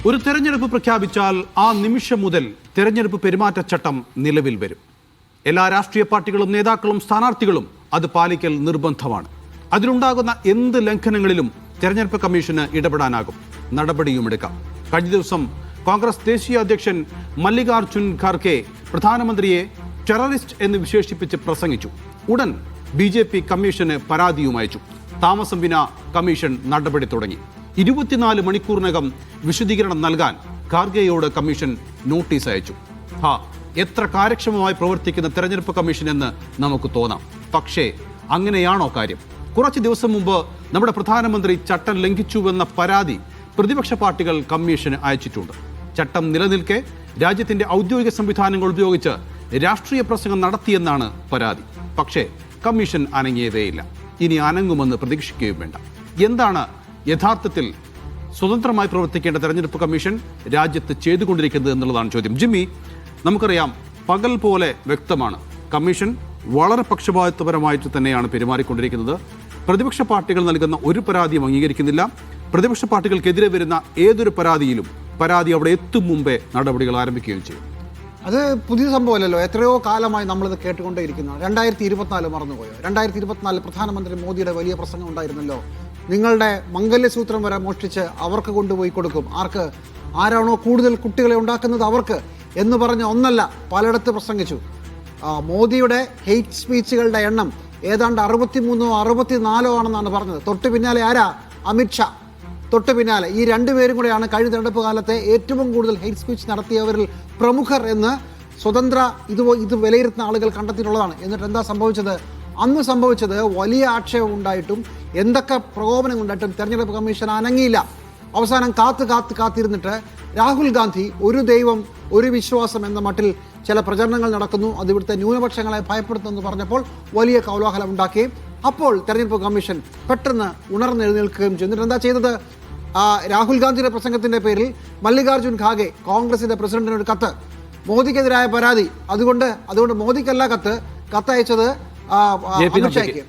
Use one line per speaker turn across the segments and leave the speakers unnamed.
ഒരു തെരഞ്ഞെടുപ്പ് പ്രഖ്യാപിച്ചാൽ ആ നിമിഷം മുതൽ തെരഞ്ഞെടുപ്പ് പെരുമാറ്റച്ചട്ടം നിലവിൽ വരും. എല്ലാ രാഷ്ട്രീയ പാർട്ടികളും നേതാക്കളും സ്ഥാനാർത്ഥികളും അത് പാലിക്കൽ നിർബന്ധമാണ്. അതിലുണ്ടാകുന്ന എന്ത് ലംഘനങ്ങളിലും തെരഞ്ഞെടുപ്പ് കമ്മീഷന് ഇടപെടാനാകും, നടപടിയുമെടുക്കാം. കഴിഞ്ഞ ദിവസം കോൺഗ്രസ് ദേശീയ അധ്യക്ഷൻ മല്ലികാർജുൻ ഖാർഗെ പ്രധാനമന്ത്രിയെ ടെററിസ്റ്റ് എന്ന് വിശേഷിപ്പിച്ച് പ്രസംഗിച്ചു. ഉടൻ BJP കമ്മീഷന് പരാതിയും അയച്ചു. താമസം വിന കമ്മീഷൻ നടപടി തുടങ്ങി. 24 മണിക്കൂറിനകം വിശദീകരണം നൽകാൻ ഖാർഗെയോട് കമ്മീഷൻ നോട്ടീസ് അയച്ചു. എത്ര കാര്യക്ഷമമായി പ്രവർത്തിക്കുന്ന തെരഞ്ഞെടുപ്പ് കമ്മീഷൻ എന്ന് നമുക്ക് തോന്നാം. പക്ഷേ അങ്ങനെയാണോ കാര്യം? കുറച്ച് ദിവസം മുമ്പ് നമ്മുടെ പ്രധാനമന്ത്രി ചട്ടം ലംഘിച്ചുവെന്ന പരാതി പ്രതിപക്ഷ പാർട്ടികൾ കമ്മീഷന് അയച്ചിട്ടുണ്ട്. ചട്ടം നിലനിൽക്കെ രാജ്യത്തിന്റെ ഔദ്യോഗിക സംവിധാനങ്ങൾ ഉപയോഗിച്ച് രാഷ്ട്രീയ പ്രസംഗം നടത്തിയെന്നാണ് പരാതി. പക്ഷേ കമ്മീഷൻ അനങ്ങിയതേയില്ല. ഇനി അനങ്ങുമെന്ന് പ്രതീക്ഷിക്കുകയും വേണ്ട. എന്താണ് യഥാർത്ഥത്തിൽ സ്വതന്ത്രമായി പ്രവർത്തിക്കേണ്ട തെരഞ്ഞെടുപ്പ് കമ്മീഷൻ രാജ്യത്ത് ചെയ്തുകൊണ്ടിരിക്കുന്നത് എന്നുള്ളതാണ് ചോദ്യം. ജിമ്മി, നമുക്കറിയാം, പകൽ പോലെ വ്യക്തമാണ് കമ്മീഷൻ വളരെ പക്ഷപാതിത്വപരമായിട്ട് തന്നെയാണ് പെരുമാറിക്കൊണ്ടിരിക്കുന്നത്. പ്രതിപക്ഷ പാർട്ടികൾ നൽകുന്ന ഒരു പരാതിയും അംഗീകരിക്കുന്നില്ല. പ്രതിപക്ഷ പാർട്ടികൾക്കെതിരെ വരുന്ന ഏതൊരു പരാതി അവിടെ എത്തും മുമ്പേ നടപടികൾ ആരംഭിക്കുകയും ചെയ്യും.
അത് പുതിയ സംഭവമല്ലല്ലോ. എത്രയോ കാലമായി നമ്മളിത് കേട്ടുകൊണ്ടേയിരിക്കുന്നതാണ്. 2024 മറന്നുപോയോ? 2024 പ്രധാനമന്ത്രി മോദിയുടെ വലിയ പ്രസംഗം ഉണ്ടായിരുന്നല്ലോ. നിങ്ങളുടെ മംഗല്യസൂത്രം വരെ മോഷ്ടിച്ച് അവർക്ക് കൊണ്ടുപോയി കൊടുക്കും. ആരാണോ കൂടുതൽ കുട്ടികളെ ഉണ്ടാക്കുന്നത് അവർക്ക് എന്ന് പറഞ്ഞ ഒന്നല്ല, പലയിടത്ത് പ്രസംഗിച്ചു. മോദിയുടെ ഹെയ്റ്റ് സ്പീച്ചുകളുടെ എണ്ണം ഏതാണ്ട് 63 64 ആണെന്നാണ് പറഞ്ഞത്. തൊട്ട് പിന്നാലെ ആരാ? അമിത്ഷാ. തൊട്ട് പിന്നാലെ ഈ രണ്ടുപേരും കൂടെയാണ് കഴിഞ്ഞ തെരഞ്ഞെടുപ്പ് കാലത്തെ ഏറ്റവും കൂടുതൽ ഹെയ്റ്റ് സ്പീച്ച് നടത്തിയവരിൽ പ്രമുഖർ എന്ന് സ്വതന്ത്ര ഇത് വിലയിരുത്തുന്ന ആളുകൾ കണ്ടെത്തിയിട്ടുള്ളതാണ്. എന്നിട്ട് എന്താ സംഭവിച്ചത്? അന്ന് സംഭവിച്ചത് വലിയ ആക്ഷേപം ഉണ്ടായിട്ടും എന്തൊക്കെ പ്രകോപനം ഉണ്ടായിട്ടും തെരഞ്ഞെടുപ്പ് കമ്മീഷൻ അനങ്ങിയില്ല. അവസാനം കാത്തിരുന്നിട്ട് രാഹുൽ ഗാന്ധി ഒരു ദൈവം ഒരു വിശ്വാസം എന്ന മട്ടിൽ ചില പ്രചരണങ്ങൾ നടക്കുന്നു, അത് ഇവിടുത്തെ ന്യൂനപക്ഷങ്ങളെ ഭയപ്പെടുത്തുമെന്ന് പറഞ്ഞപ്പോൾ വലിയ കൗലാഹലം ഉണ്ടാക്കുകയും അപ്പോൾ തെരഞ്ഞെടുപ്പ് കമ്മീഷൻ പെട്ടെന്ന് ഉണർന്നെഴുന്നേൽക്കുകയും ചെയ്തിട്ട് എന്താ ചെയ്തത്? രാഹുൽ ഗാന്ധിയുടെ പ്രസംഗത്തിന്റെ പേരിൽ മല്ലികാർജുൻ ഖാർഗെ കോൺഗ്രസിന്റെ പ്രസിഡന്റിന് ഒരു കത്ത്, മോദിക്കെതിരായ പരാതി. അതുകൊണ്ട് മോദിക്കല്ല കത്തയച്ചത് അമിത്ഷായ്ക്ക്,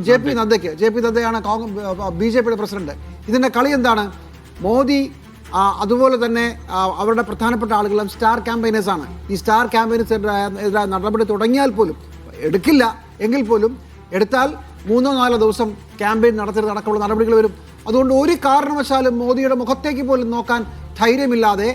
JP നദ്ദയ്ക്ക്. JP നദ്ദയാണ് BJPയുടെ പ്രസിഡന്റ്. ഇതിന്റെ കളി എന്താണ്? മോദി അതുപോലെ തന്നെ അവരുടെ പ്രധാനപ്പെട്ട ആളുകളും സ്റ്റാർ ക്യാമ്പയിനേഴ്സാണ്. ഈ സ്റ്റാർ ക്യാമ്പയിനേഴ്സിനെതിരായ നടപടി തുടങ്ങിയാൽ പോലും എടുക്കില്ല എങ്കിൽ പോലും എടുത്താൽ 3-4 ദിവസം ക്യാമ്പയിൻ നടത്തിയതടക്കമുള്ള നടപടികൾ വരും. അതുകൊണ്ട് ഒരു കാരണവശാലും മോദിയുടെ മുഖത്തേക്ക് പോലും നോക്കാൻ ധൈര്യമില്ലാതെ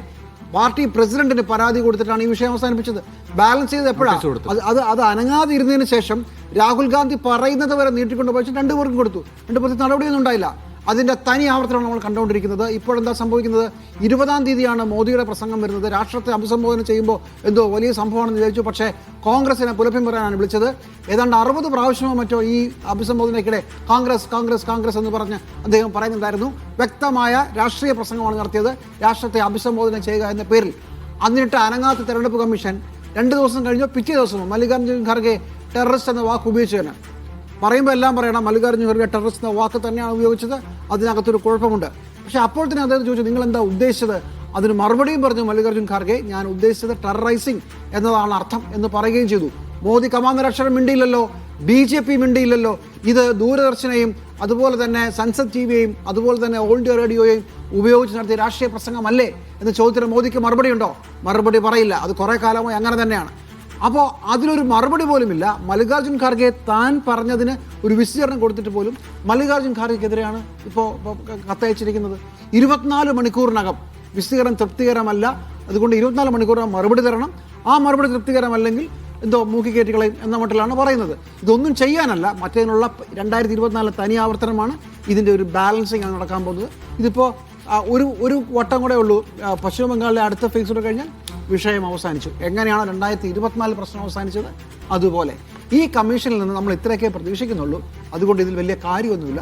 പാർട്ടി പ്രസിഡന്റിന് പരാതി കൊടുത്തിട്ടാണ് ഈ വിഷയം അവസാനിപ്പിച്ചത്. ബാലൻസ് ചെയ്ത് എപ്പോഴാണ് അത് അനങ്ങാതെ ഇരുന്നതിന് ശേഷം രാഹുൽ ഗാന്ധി പറയുന്നത് വരെ നീട്ടിക്കൊണ്ട് പോയി 2 പേർക്കും കൊടുത്തു. 2 പേർക്ക് നടപടിയൊന്നും ഉണ്ടായില്ല. അതിൻ്റെ തനി ആവർത്തനമാണ് നമ്മൾ കണ്ടുകൊണ്ടിരിക്കുന്നത്. ഇപ്പോഴെന്താ സംഭവിക്കുന്നത്? 20-ാം തീയതിയാണ് മോദിയുടെ പ്രസംഗം വരുന്നത്. രാഷ്ട്രത്തെ അഭിസംബോധന ചെയ്യുമ്പോൾ എന്തോ വലിയ സംഭവമാണെന്ന് വിചാരിച്ചു. പക്ഷേ കോൺഗ്രസിനെ പുലഭ്യം പറയാനാണ് വിളിച്ചത്. ഏതാണ്ട് 60 പ്രാവശ്യമോ മറ്റോ ഈ അഭിസംബോധനയ്ക്കിടെ കോൺഗ്രസ് എന്ന് പറഞ്ഞ് അദ്ദേഹം പറയുന്നുണ്ടായിരുന്നു. വ്യക്തമായ രാഷ്ട്രീയ പ്രസംഗമാണ് നടത്തിയത്, രാഷ്ട്രത്തെ അഭിസംബോധന ചെയ്യുക എന്ന പേരിൽ. എന്നിട്ട് അനങ്ങാത്ത തെരഞ്ഞെടുപ്പ് കമ്മീഷൻ 2 ദിവസം കഴിഞ്ഞോ പിറ്റേ ദിവസമോ മല്ലികാർജുൻ ഖാർഗെ ടെററിസ്റ്റ് എന്ന വാക്ക് ഉപയോഗിച്ചതിന് പറയുമ്പോൾ എല്ലാം പറയണം. മല്ലികാർജുൻ ഖാർഗെ ടെററിസ്റ്റ് എന്ന വാക്ക് തന്നെയാണ് ഉപയോഗിച്ചത്. അതിനകത്തൊരു കുഴപ്പമുണ്ട്. പക്ഷേ അപ്പോൾ തന്നെ അദ്ദേഹം ചോദിച്ചു, നിങ്ങൾ എന്താ ഉദ്ദേശിച്ചത്? അതിന് മറുപടിയും പറഞ്ഞു മല്ലികാർജുൻ ഖാർഗെ, ഞാൻ ഉദ്ദേശിച്ചത് ടെററൈസിങ് എന്നതാണ് അർത്ഥം എന്ന് പറയുകയും ചെയ്തു. മോദി കമാന്നൊരക്ഷരം മിണ്ടിയില്ലല്ലോ, BJP മിണ്ടിയില്ലല്ലോ. ഇത് ദൂരദർശനെയും അതുപോലെ തന്നെ സൻസദ് TVയെയും അതുപോലെ തന്നെ ഓൾ ഇന്ത്യ റേഡിയോയെയും ഉപയോഗിച്ച് നടത്തിയ രാഷ്ട്രീയ പ്രസംഗമല്ലേ എന്ന ചോദ്യത്തിന് മോദിക്ക് മറുപടി ഉണ്ടോ? മറുപടി പറയില്ല. അത് കുറേ കാലമായി അങ്ങനെ തന്നെയാണ്. അപ്പോൾ അതിനൊരു മറുപടി പോലുമില്ല. മല്ലികാർജുൻ ഖാർഗെ താൻ പറഞ്ഞതിന് ഒരു വിശദീകരണം കൊടുത്തിട്ട് പോലും മല്ലികാർജുൻ ഖാർഗെക്കെതിരെയാണ് ഇപ്പോൾ കത്തയച്ചിരിക്കുന്നത്. 24 മണിക്കൂറിനകം വിശദീകരണം തൃപ്തികരമല്ല, അതുകൊണ്ട് 24 മണിക്കൂറിനകം മറുപടി തരണം. ആ മറുപടി തൃപ്തികരമല്ലെങ്കിൽ എന്തോ മൂക്കിക്കേറ്റുകളയും എന്ന മട്ടിലാണ് പറയുന്നത്. ഇതൊന്നും ചെയ്യാനല്ല, മറ്റേതിനുള്ള 2024 തനി ആവർത്തനമാണ്. ഇതിൻ്റെ ഒരു ബാലൻസിങ് ആണ് നടക്കാൻ പോകുന്നത്. ഇതിപ്പോൾ ഒരു വട്ടം കൂടെ ഉള്ളൂ. പശ്ചിമ ബംഗാളിലെ അടുത്ത ഫേസ് കൂടെ കഴിഞ്ഞാൽ വിഷയം അവസാനിച്ചു. എങ്ങനെയാണ് 2024 പ്രശ്നം അവസാനിച്ചത് അതുപോലെ ഈ കമ്മീഷനിൽ നിന്ന് നമ്മൾ ഇത്രയൊക്കെ പ്രതീക്ഷിക്കുന്നുള്ളൂ. അതുകൊണ്ട് ഇതിൽ വലിയ കാര്യമൊന്നുമില്ല.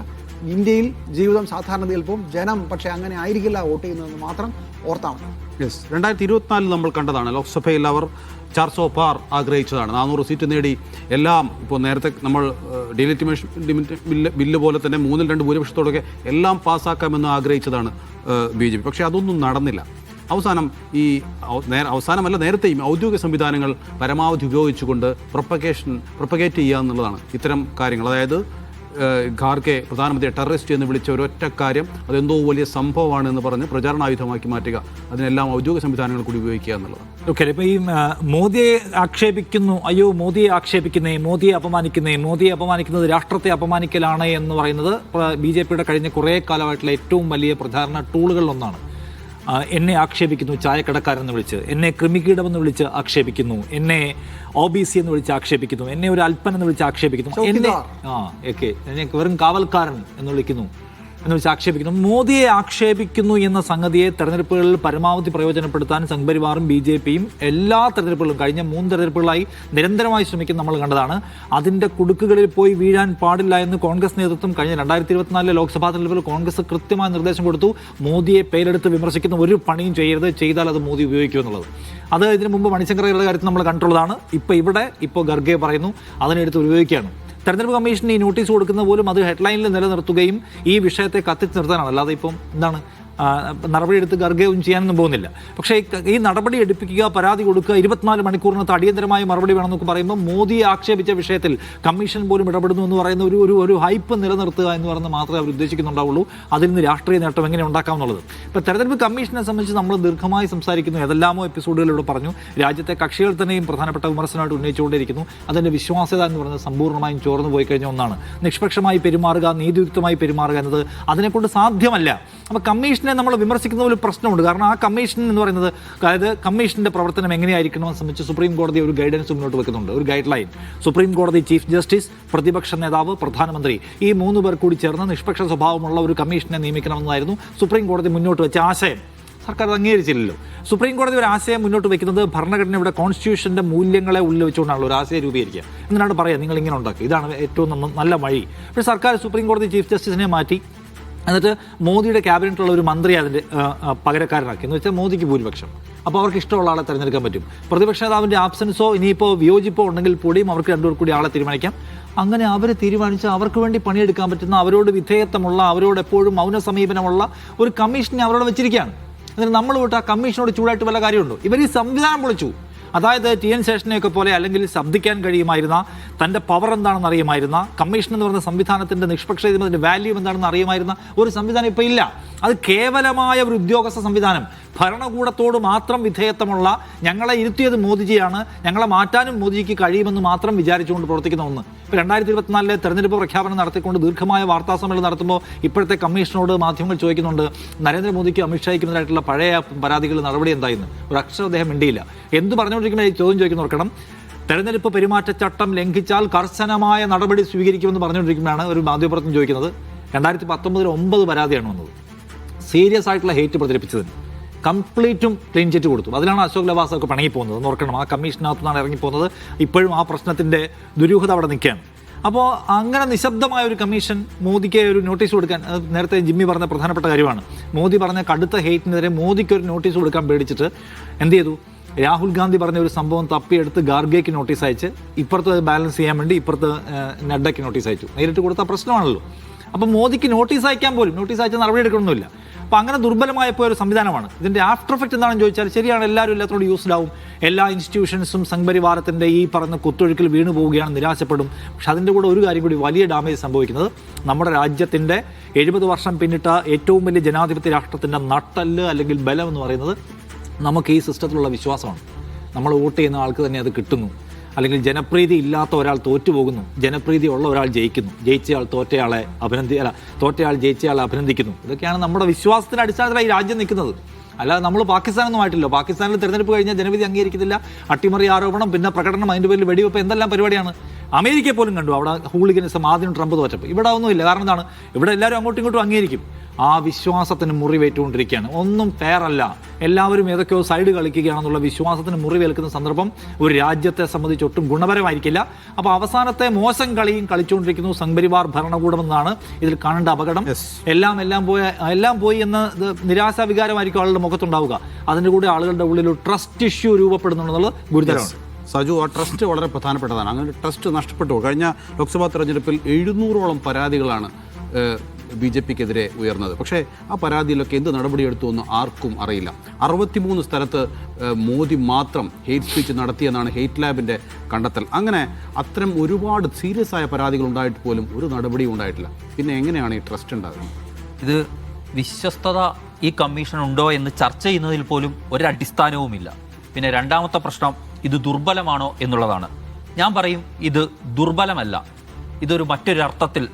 ഇന്ത്യയിൽ ജീവിതം സാധാരണതയിൽ പോകും. ജനം പക്ഷേ അങ്ങനെ ആയിരിക്കില്ല വോട്ട് ചെയ്യുന്നതെന്ന് മാത്രം ഓർത്താൽ മതി.
2024 നമ്മൾ കണ്ടതാണ്. ലോക്സഭയിൽ അവർ 400 പാർ ആഗ്രഹിച്ചതാണ്. 400 സീറ്റ് നേടി എല്ലാം. ഇപ്പോൾ നേരത്തെ നമ്മൾ ഡീലിമിറ്റേഷൻ ബില്ല് പോലെ തന്നെ 3-2 ഭൂരിപക്ഷത്തോടൊക്കെ എല്ലാം പാസ്സാക്കാമെന്ന് ആഗ്രഹിച്ചതാണ് BJP. പക്ഷേ അതൊന്നും നടന്നില്ല. അവസാനമല്ല നേരത്തെയും ഔദ്യോഗിക സംവിധാനങ്ങൾ പരമാവധി ഉപയോഗിച്ചുകൊണ്ട് പ്രൊപ്പഗേറ്റ് ചെയ്യുക എന്നുള്ളതാണ് ഇത്തരം കാര്യങ്ങൾ. അതായത് ഖാർഗെ പ്രധാനമന്ത്രിയെ ടെററിസ്റ്റ് എന്ന് വിളിച്ച ഒരൊറ്റ കാര്യം അതെന്തോ വലിയ സംഭവമാണെന്ന് പറഞ്ഞ് പ്രചാരണായുധമാക്കി മാറ്റുക, അതിനെല്ലാം ഔദ്യോഗിക സംവിധാനങ്ങൾ കൂടി ഉപയോഗിക്കുക എന്നുള്ളത്.
ഓക്കെ, ഇപ്പോൾ ഈ മോദിയെ ആക്ഷേപിക്കുന്നു, അയ്യോ മോദിയെ ആക്ഷേപിക്കുന്നേ, മോദിയെ അപമാനിക്കുന്നത് രാഷ്ട്രത്തെ അപമാനിക്കലാണ് എന്ന് പറയുന്നത് BJPയുടെ കഴിഞ്ഞ കുറേ കാലമായിട്ടുള്ള ഏറ്റവും വലിയ പ്രചാരണ ടൂളുകളിലൊന്നാണ്. എന്നെ ആക്ഷേപിക്കുന്നു ചായക്കടക്കാരെന്ന് വിളിച്ച്, എന്നെ കൃമികീടമെന്ന് വിളിച്ച് ആക്ഷേപിക്കുന്നു, എന്നെ OBC എന്ന് വിളിച്ച് ആക്ഷേപിക്കുന്നു, എന്നെ ഒരു അല്പൻ എന്ന് വിളിച്ച് ആക്ഷേപിക്കുന്നു, എന്നെ എന്നെ വെറും കാവൽക്കാരൻ എന്ന് വിളിക്കുന്നു എന്ന് വെച്ച് ആക്ഷേപിക്കുന്നു. മോദിയെ ആക്ഷേപിക്കുന്നു എന്ന സംഗതിയെ തെരഞ്ഞെടുപ്പുകളിൽ പരമാവധി പ്രയോജനപ്പെടുത്താൻ സംഘപരിവാറും BJPയും എല്ലാ തെരഞ്ഞെടുപ്പുകളും കഴിഞ്ഞ 3 തെരഞ്ഞെടുപ്പുകളായി നിരന്തരമായി ശ്രമിക്കുന്ന നമ്മൾ കണ്ടതാണ്. അതിൻ്റെ കുടുക്കുകളിൽ പോയി വീഴാൻ പാടില്ല എന്ന് കോൺഗ്രസ് നേതൃത്വം കഴിഞ്ഞ 2024 ലോക്സഭാ തെരഞ്ഞെടുപ്പിൽ കോൺഗ്രസ് കൃത്യമായ നിർദ്ദേശം കൊടുത്തു. മോദിയെ പേരെടുത്ത് വിമർശിക്കുന്ന ഒരു പണിയും ചെയ്യരുത്, ചെയ്താൽ അത് മോദി ഉപയോഗിക്കും എന്നുള്ളത്. അത് ഇതിനു മുമ്പ് മണിശങ്കറയുടെ കാര്യത്തിൽ നമ്മൾ കണ്ടിട്ടുള്ളതാണ്. ഇപ്പോൾ ഖർഗെ പറയുന്നു അതിനെടുത്ത് ഉപയോഗിക്കുകയാണ്. തെരഞ്ഞെടുപ്പ് കമ്മീഷൻ ഈ നോട്ടീസ് കൊടുക്കുന്ന പോലും അത് ഹെഡ്ലൈനിൽ നിലനിർത്തുകയും ഈ വിഷയത്തെ കത്തിച്ച് നിർത്താനാണ്. അല്ലാതെ ഇപ്പം എന്താണ് നടപടിയെടുത്ത് ഖർഗെ ഒന്നും ചെയ്യാനൊന്നും പോകുന്നില്ല. പക്ഷേ ഈ നടപടി എടുപ്പിക്കുക, പരാതി കൊടുക്കുക, 24 മണിക്കൂറിനകത്ത് അടിയന്തരമായ മറുപടി വേണമെന്നൊക്കെ പറയുമ്പോൾ മോദിയെ ആക്ഷേപിച്ച വിഷയത്തിൽ കമ്മീഷൻ പോലും ഇടപെടുന്നു എന്ന് പറയുന്ന ഒരു ഹൈപ്പ് നിലനിർത്തുക എന്ന് പറയുന്നത് മാത്രമേ അവർ ഉദ്ദേശിക്കുന്നുണ്ടാവുള്ളൂ. അതിൽ നിന്ന് രാഷ്ട്രീയ നേട്ടം എങ്ങനെ ഉണ്ടാക്കാമെന്നുള്ളത്. ഇപ്പോൾ തെരഞ്ഞെടുപ്പ് കമ്മീഷനെ സംബന്ധിച്ച് നമ്മൾ ദീർഘമായി സംസാരിക്കുന്നു, ഏതെല്ലാമോ എപ്പിസോഡുകളിലൂടെ പറഞ്ഞു. രാജ്യത്തെ കക്ഷികൾ തന്നെയും പ്രധാനപ്പെട്ട വിമർശനമായിട്ട് ഉന്നയിച്ചുകൊണ്ടിരിക്കുന്നു. അതിൻ്റെ വിശ്വാസ്യത എന്ന് പറയുന്നത് സമ്പൂർണ്ണമായും ചോർന്നു പോയി കഴിഞ്ഞ ഒന്നാണ്. നിഷ്പക്ഷമായി പെരുമാറുക, നീതിയുക്തമായി പെരുമാറുക എന്നത് അതിനെക്കൊണ്ട് സാധ്യമല്ല. അപ്പോൾ കമ്മീഷനെ നമ്മൾ വിമർശിക്കുന്ന ഒരു പ്രശ്നമുണ്ട്. കാരണം ആ കമ്മീഷൻ എന്ന് പറയുന്നത്, അതായത് കമ്മീഷൻ്റെ പ്രവർത്തനം എങ്ങനെയായിരിക്കണമെന്ന് സംബന്ധിച്ച് സുപ്രീം കോടതി ഒരു ഗൈഡൻസ് മുന്നോട്ട് വെക്കുന്നുണ്ട്, ഒരു ഗൈഡ് ലൈൻ. സുപ്രീം കോടതി ചീഫ് ജസ്റ്റിസ്, പ്രതിപക്ഷ നേതാവ്, പ്രധാനമന്ത്രി, ഈ 3 പേർ കൂടി ചേർന്ന് നിഷ്പക്ഷ സ്വഭാവമുള്ള ഒരു കമ്മീഷനെ നിയമിക്കണമെന്നായിരുന്നു സുപ്രീം കോടതി മുന്നോട്ട് വെച്ച ആശയം. സർക്കാർ അത് അംഗീകരിച്ചില്ലല്ലോ. സുപ്രീം കോടതി ഒരു ആശയം മുന്നോട്ട് വെക്കുന്നത് ഭരണഘടനയുടെ കോൺസ്റ്റിറ്റ്യൂഷൻ്റെ മൂല്യങ്ങളെ ഉള്ളിൽ വെച്ചുകൊണ്ടാണല്ലോ ഒരു ആശയം രൂപീകരിക്കുക. എന്നിട്ടാണ് പറയുക നിങ്ങൾ ഇങ്ങനെ ഉണ്ടാക്കുക, ഇതാണ് ഏറ്റവും നല്ല വഴി. പക്ഷേ സർക്കാർ സുപ്രീം കോടതി ചീഫ് ജസ്റ്റിസിനെ മാറ്റി എന്നിട്ട് മോദിയുടെ ക്യാബിനറ്റിലുള്ള ഒരു മന്ത്രി അതിൻ്റെ പകരക്കാരനാക്കി. എന്ന് വെച്ചാൽ മോദിക്ക് ഭൂരിപക്ഷം, അപ്പോൾ അവർക്ക് ഇഷ്ടമുള്ള ആളെ തിരഞ്ഞെടുക്കാൻ പറ്റും. പ്രതിപക്ഷ നേതാവിൻ്റെ ആബ്സൻസോ ഇനിയിപ്പോൾ വിയോജിപ്പോ ഉണ്ടെങ്കിൽ കൂടിയും അവർക്ക് 2 പേർ കൂടി ആളെ തീരുമാനിക്കാം. അങ്ങനെ അവർ തീരുമാനിച്ച് അവർക്ക് വേണ്ടി പണിയെടുക്കാൻ പറ്റുന്ന, അവരോട് വിധേയത്വമുള്ള, അവരോട് എപ്പോഴും മൗന സമീപനമുള്ള ഒരു കമ്മീഷനെ അവരോട് വെച്ചിരിക്കുകയാണ്. എന്നിട്ട് നമ്മൾ വിട്ട് ആ കമ്മീഷനോട് ചൂടായിട്ട് വല്ല കാര്യമുണ്ടോ? ഇവർ ഈ സംവിധാനം പൊളിച്ചു. അതായത് TN ശേഷനെയൊക്കെ പോലെ അല്ലെങ്കിൽ ശബ്ദിക്കാൻ കഴിയുമായിരുന്ന, തൻ്റെ പവർ എന്താണെന്ന് അറിയുമായിരുന്ന, കമ്മീഷൻ എന്ന് പറയുന്ന സംവിധാനത്തിൻ്റെ നിഷ്പക്ഷതയുടെ വാല്യൂ എന്താണെന്ന് അറിയുമായിരുന്ന ഒരു സംവിധാനം ഇപ്പോൾ ഇല്ല. അത് കേവലമായ ഒരു ഉദ്യോഗസ്ഥ സംവിധാനം, ഭരണകൂടത്തോട് മാത്രം വിധേയത്വമുള്ള, ഞങ്ങളെ ഇരുത്തിയത് മോദിജിയാണ്, ഞങ്ങളെ മാറ്റാനും മോദിജിക്ക് കഴിയുമെന്ന് മാത്രം വിചാരിച്ചുകൊണ്ട് പ്രവർത്തിക്കുന്ന ഒന്ന്. ഇപ്പോൾ 2024 തെരഞ്ഞെടുപ്പ് പ്രഖ്യാപനം നടത്തിക്കൊണ്ട് ദീർഘമായ വാർത്താ സമ്മേളനം നടത്തുമ്പോൾ ഇപ്പോഴത്തെ കമ്മീഷനോട് മാധ്യമങ്ങൾ ചോദിക്കുന്നുണ്ട്, നരേന്ദ്രമോദിക്ക് അമിത്ഷായ്ക്കുമെതിരായിട്ടുള്ള പഴയ പരാതികൾ നടപടി എന്തായിരുന്നു? ഒരു അക്ഷരം അദ്ദേഹം മിണ്ടിയില്ല. എന്ത് പറഞ്ഞുകൊണ്ടിരിക്കുമ്പോൾ ഈ ചോദ്യം ചോദിക്കുന്നവർക്കണം. തെരഞ്ഞെടുപ്പ് പെരുമാറ്റച്ചട്ടം ലംഘിച്ചാൽ കർശനമായ നടപടി സ്വീകരിക്കുമെന്ന് പറഞ്ഞുകൊണ്ടിരിക്കുമ്പോഴാണ് ഒരു മാധ്യമപ്രവർത്തകൻ ചോദിക്കുന്നത് 2019 9 പരാതിയാണ് വന്നത് സീരിയസ് ആയിട്ടുള്ള ഹേറ്റ് പ്രചരിപ്പിച്ചതിന്. കംപ്ലീറ്റും ക്ലീൻ ചിറ്റ് കൊടുത്തു. അതിലാണ് അശോക് ലവാസ ഒക്കെ പണങ്ങിപ്പോകുന്നത്. എന്ന് ഓർക്കണം, ആ കമ്മീഷനകത്തു നിന്നാണ് ഇറങ്ങിപ്പോകുന്നത്. ഇപ്പോഴും ആ പ്രശ്നത്തിൻ്റെ ദുരൂഹത അവിടെ നിൽക്കുകയാണ്. അപ്പോൾ അങ്ങനെ നിശബ്ദമായ ഒരു കമ്മീഷൻ മോദിക്ക് ഒരു നോട്ടീസ് കൊടുക്കാൻ, നേരത്തെ ജിമ്മി പറഞ്ഞ പ്രധാനപ്പെട്ട കാര്യമാണ്. മോദി പറഞ്ഞ കടുത്ത ഹേറ്റിനെതിരെ മോദിക്ക് ഒരു നോട്ടീസ് കൊടുക്കാൻ പേടിച്ചിട്ട് എന്ത് ചെയ്തു? രാഹുൽ ഗാന്ധി പറഞ്ഞ ഒരു സംഭവം തപ്പിയെടുത്ത് ഖാർഗെക്ക് നോട്ടീസ് അയച്ച്, ഇപ്പുറത്ത് ബാലൻസ് ചെയ്യാൻ വേണ്ടി ഇപ്പുറത്ത് നഡ്ഡയ്ക്ക് നോട്ടീസ് അയച്ചു. നേരിട്ട് കൊടുത്ത പ്രശ്നമാണല്ലോ. അപ്പോൾ മോദിക്ക് നോട്ടീസ് അയക്കാൻ പോലും, നോട്ടീസ് അയച്ച നടപടി എടുക്കണമെന്നില്ല. അപ്പോൾ അങ്ങനെ ദുർബലമായപ്പോൾ ഒരു സംവിധാനമാണ്. ഇതിൻ്റെ ആഫ്റ്റർ എഫക്റ്റ് എന്താണെന്ന് ചോദിച്ചാൽ, ശരിയാണ്, എല്ലാവരും എല്ലാത്തോടും യൂസ്ഡ് ആവും, എല്ലാ ഇൻസ്റ്റിറ്റ്യൂഷൻസും സംഘപരിവാരത്തിൻ്റെ ഈ പറഞ്ഞ കുത്തൊഴുക്കിൽ വീണു പോവുകയാണ്, നിരാശപ്പെടും. പക്ഷെ അതിൻ്റെ കൂടെ ഒരു കാര്യം കൂടി വലിയ ഡാമേജ് സംഭവിക്കുന്നത്, നമ്മുടെ രാജ്യത്തിൻ്റെ 70 വർഷം പിന്നിട്ട ഏറ്റവും വലിയ ജനാധിപത്യ രാഷ്ട്രത്തിൻ്റെ നട്ടല് അല്ലെങ്കിൽ ബലം എന്ന് പറയുന്നത് നമുക്ക് ഈ സിസ്റ്റത്തിലുള്ള വിശ്വാസമാണ്. നമ്മൾ വോട്ട് ചെയ്യുന്ന ആൾക്ക് തന്നെ അത് കിട്ടുന്നു. അല്ലെങ്കിൽ ജനപ്രീതി ഇല്ലാത്ത ഒരാൾ തോറ്റുപോകുന്നു, ജനപ്രീതി ഉള്ള ഒരാൾ ജയിക്കുന്നു, ജയിച്ചയാൾ തോറ്റയാളെ തോറ്റയാൾ ജയിച്ചയാളെ അഭിനന്ദിക്കുന്നു. ഇതൊക്കെയാണ് നമ്മുടെ വിശ്വാസത്തിൻ്റെ അടിസ്ഥാനത്തിലായി രാജ്യം നിൽക്കുന്നത്. അല്ലാതെ നമ്മൾ പാകിസ്ഥാനൊന്നും ആയിട്ടില്ല. പാകിസ്ഥാനിൽ തിരഞ്ഞെടുപ്പ് കഴിഞ്ഞാൽ ജനവിധി അംഗീകരിക്കുന്നില്ല, അട്ടിമറി ആരോപണം, പിന്നെ പ്രകടനം, അതിൻ്റെ പേരിൽ വെടിവെപ്പ്, എന്തെല്ലാം പരിപാടിയാണ്. അമേരിക്കയെ പോലും കണ്ടു അവിടെ ഹൂളിഗനിസം ആദ്യം ട്രംപ് തോറ്റപ്പോൾ. ഇവിടെ ഒന്നുമില്ല. കാരണം എന്താണ്? ഇവിടെ എല്ലാവരും അങ്ങോട്ടും ഇങ്ങോട്ടും അംഗീകരിക്കും. ആ വിശ്വാസത്തിന് മുറിവേറ്റുകൊണ്ടിരിക്കുകയാണ്. ഒന്നും ഫെയർ അല്ല, എല്ലാവരും ഏതൊക്കെയോ സൈഡ് കളിക്കുകയാണെന്നുള്ള വിശ്വാസത്തിന് മുറിവേൽക്കുന്ന സന്ദർഭം ഒരു രാജ്യത്തെ സംബന്ധിച്ച് ഒട്ടും ഗുണപരമായിരിക്കില്ല. അപ്പോൾ അവസാനത്തെ മോശം കളിയും കളിച്ചുകൊണ്ടിരിക്കുന്നു സംഘപരിവാർ ഭരണകൂടമെന്നാണ് ഇതിൽ കാണേണ്ട അപകടം. എല്ലാം പോയി എന്ന നിരാശാ വികാരമായിരിക്കും ആളുടെ മുഖത്തുണ്ടാവുക. അതിൻ്റെ കൂടെ ആളുകളുടെ ഉള്ളിൽ ഒരു ട്രസ്റ്റ് ഇഷ്യൂ രൂപപ്പെടുന്നുള്ളത് ഗുരുതരമാണ്.
സജു, ആ ട്രസ്റ്റ് വളരെ പ്രധാനപ്പെട്ടതാണ്. അങ്ങനെ ട്രസ്റ്റ് നഷ്ടപ്പെട്ടു. കഴിഞ്ഞ ലോക്സഭാ തെരഞ്ഞെടുപ്പിൽ 700ഓളം പരാതികളാണ് BJPക്കെതിരെ ഉയർന്നത്. പക്ഷേ ആ പരാതിയിലൊക്കെ എന്ത് നടപടിയെടുത്തു എന്ന് ആർക്കും അറിയില്ല. 63 സ്ഥലത്ത് മോദി മാത്രം ഹെയ്റ്റ് സ്പീച്ച് നടത്തിയെന്നാണ് ഹെയ്റ്റ് ലാബിൻ്റെ കണ്ടെത്തൽ. അങ്ങനെ അത്തരം ഒരുപാട് സീരിയസ് ആയ പരാതികൾ ഉണ്ടായിട്ട് പോലും ഒരു നടപടിയും ഉണ്ടായിട്ടില്ല. പിന്നെ എങ്ങനെയാണ് ഈ ട്രസ്റ്റ് ഉണ്ടാകുന്നത്?
ഇത് വിശ്വസ്തത ഈ കമ്മീഷൻ ഉണ്ടോ എന്ന് ചർച്ച ചെയ്യുന്നതിൽ പോലും ഒരടിസ്ഥാനവുമില്ല. പിന്നെ രണ്ടാമത്തെ പ്രശ്നം, ഇത് ദുർബലമാണോ എന്നുള്ളതാണ്. ഞാൻ പറയും ഇത് ദുർബലമല്ല. ഇതൊരു മറ്റൊരു അർത്ഥത്തിൽ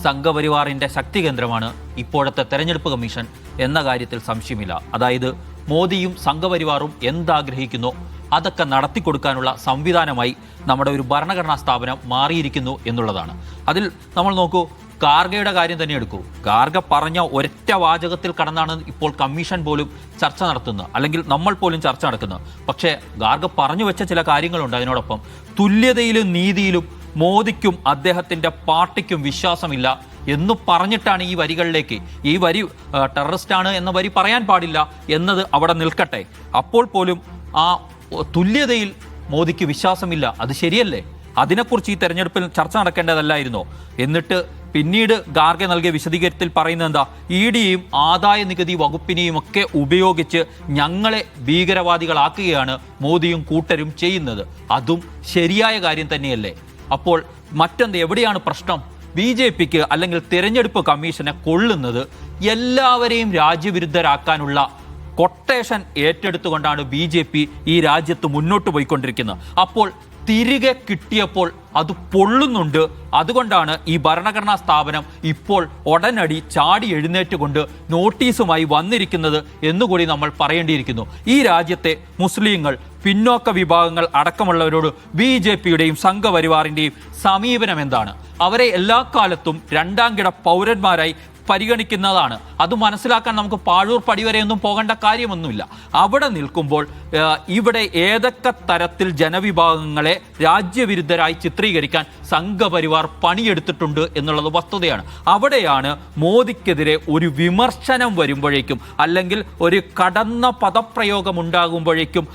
സംഘപരിവാറിൻ്റെ ശക്തി കേന്ദ്രമാണ് ഇപ്പോഴത്തെ തെരഞ്ഞെടുപ്പ് കമ്മീഷൻ എന്ന കാര്യത്തിൽ സംശയമില്ല. അതായത് മോദിയും സംഘപരിവാറും എന്താഗ്രഹിക്കുന്നോ അതൊക്കെ നടത്തിക്കൊടുക്കാനുള്ള സംവിധാനമായി നമ്മുടെ ഒരു ഭരണഘടനാ സ്ഥാപനം മാറിയിരിക്കുന്നു എന്നുള്ളതാണ്. അതിൽ നമ്മൾ നോക്കൂ, ഖാർഗെയുടെ കാര്യം തന്നെ എടുക്കൂ. ഖാർഗെ പറഞ്ഞ ഒരൊറ്റ വാചകത്തിൽ കടന്നാണ് ഇപ്പോൾ കമ്മീഷൻ പോലും ചർച്ച നടത്തുന്നത്, അല്ലെങ്കിൽ നമ്മൾ പോലും ചർച്ച നടക്കുന്നത്. പക്ഷേ ഖാർഗെ പറഞ്ഞു വെച്ച ചില കാര്യങ്ങളുണ്ട്. അതിനോടൊപ്പം തുല്യതയിലും നീതിയിലും മോദിക്കും അദ്ദേഹത്തിൻ്റെ പാർട്ടിക്കും വിശ്വാസമില്ല എന്ന് പറഞ്ഞിട്ടാണ് ഈ വരികളിലേക്ക്, ഈ വരി ടെററിസ്റ്റാണ് എന്ന വരി പറയാൻ പാടില്ല എന്നത് അവിടെ നിൽക്കട്ടെ. അപ്പോൾ പോലും ആ തുല്യതയിൽ മോദിക്ക് വിശ്വാസമില്ല. അത് ശരിയല്ലേ? അതിനെക്കുറിച്ച് ഈ തെരഞ്ഞെടുപ്പിൽ ചർച്ച നടക്കേണ്ടതല്ലായിരുന്നോ? എന്നിട്ട് പിന്നീട് ഖാർഗെ നൽകിയ വിശദീകരണത്തിൽ പറയുന്നത് എന്താ? EDയും ആദായ നികുതി വകുപ്പിനെയും ഒക്കെ ഉപയോഗിച്ച് ഞങ്ങളെ ഭീകരവാദികളാക്കുകയാണ് മോദിയും കൂട്ടരും ചെയ്യുന്നത്. അതും ശരിയായ കാര്യം തന്നെയല്ലേ? അപ്പോൾ മറ്റെന്ത്, എവിടെയാണ് പ്രശ്നം? BJPക്ക് അല്ലെങ്കിൽ തിരഞ്ഞെടുപ്പ് കമ്മീഷനെ കൊള്ളുന്നത് എല്ലാവരെയും രാജ്യവിരുദ്ധരാക്കാനുള്ള കൊട്ടേഷൻ ഏറ്റെടുത്തുകൊണ്ടാണ് BJP ഈ രാജ്യത്ത് മുന്നോട്ട് പോയിക്കൊണ്ടിരിക്കുന്നത്. അപ്പോൾ തിരികെ കിട്ടിയപ്പോൾ അത് പൊള്ളുന്നുണ്ട്. അതുകൊണ്ടാണ് ഈ ഭരണഘടനാ സ്ഥാപനം ഇപ്പോൾ ഉടനടി ചാടി എഴുന്നേറ്റുകൊണ്ട് നോട്ടീസുമായി വന്നിരിക്കുന്നത് എന്നുകൂടി നമ്മൾ പറയേണ്ടിയിരിക്കുന്നു. ഈ രാജ്യത്തെ മുസ്ലിങ്ങൾ, പിന്നോക്ക വിഭാഗങ്ങൾ അടക്കമുള്ളവരോട് BJPയുടെയും സംഘപരിവാറിൻ്റെയും സമീപനം എന്താണ്? അവരെ എല്ലാ കാലത്തും രണ്ടാം കിട പൗരന്മാരായി പരിഗണിക്കുന്നതാണ്. അത് മനസ്സിലാക്കാൻ നമുക്ക് പാഴൂർ പടിവരെയൊന്നും പോകേണ്ട കാര്യമൊന്നുമില്ല. അവിടെ നിൽക്കുമ്പോൾ ഇവിടെ ഏതൊക്കെ തരത്തിൽ ജനവിഭാഗങ്ങളെ രാജ്യവിരുദ്ധരായി ചിത്രീകരിക്കാൻ സംഘപരിവാർ പണിയെടുത്തിട്ടുണ്ട് എന്നുള്ളത് വസ്തുതയാണ്. അവിടെയാണ് മോദിക്കെതിരെ ഒരു വിമർശനം വരുമ്പോഴേക്കും, അല്ലെങ്കിൽ ഒരു കടന്ന പദപ്രയോഗം ഉണ്ടാകുമ്പോഴേക്കും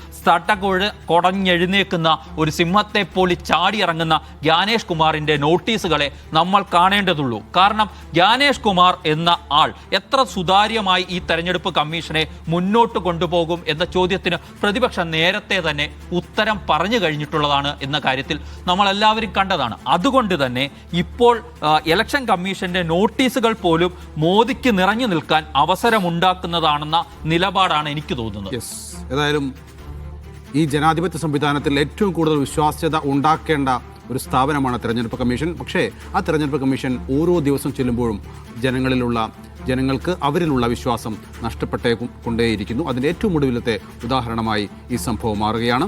കൊടഞ്ഞെഴുന്നേക്കുന്ന ഒരു സിംഹത്തെ പോലെ ചാടിയിറങ്ങുന്ന ജ്ഞാനേഷ് കുമാറിൻ്റെ നോട്ടീസുകളെ നമ്മൾ കാണേണ്ടതുള്ളൂ. കാരണം ജ്ഞാനേഷ് കുമാർ എന്ന ആൾ എത്ര സുതാര്യമായി ഈ തെരഞ്ഞെടുപ്പ് കമ്മീഷനെ മുന്നോട്ട് കൊണ്ടുപോകും എന്ന ചോദ്യത്തിന് പ്രതിപക്ഷം നേരത്തെ തന്നെ ഉത്തരം പറഞ്ഞു കഴിഞ്ഞിട്ടുള്ളതാണ് എന്ന കാര്യത്തിൽ നമ്മളെല്ലാവരും കണ്ടതാണ്. അതുകൊണ്ട് തന്നെ ഇപ്പോൾ ഇലക്ഷൻ കമ്മീഷന്റെ നോട്ടീസുകൾ പോലും മോദിക്ക് നിറഞ്ഞു നിൽക്കാൻ അവസരമുണ്ടാക്കുന്നതാണെന്ന നിലപാടാണ് എനിക്ക് തോന്നുന്നത്.
ഏതായാലും ഈ ജനാധിപത്യ സംവിധാനത്തിൽ ഏറ്റവും കൂടുതൽ വിശ്വാസ്യത ഉണ്ടാക്കേണ്ട ഒരു സ്ഥാപനമാണ് തെരഞ്ഞെടുപ്പ് കമ്മീഷൻ. പക്ഷേ ആ തെരഞ്ഞെടുപ്പ് കമ്മീഷൻ ഓരോ ദിവസം ചെല്ലുമ്പോഴും ജനങ്ങൾക്ക് അവരിലുള്ള വിശ്വാസം നഷ്ടപ്പെട്ടേ കൊണ്ടേയിരിക്കുന്നു. അതിൻ്റെ ഏറ്റവും ഒടുവിലത്തെ ഉദാഹരണമായി ഈ സംഭവം മാറുകയാണ്.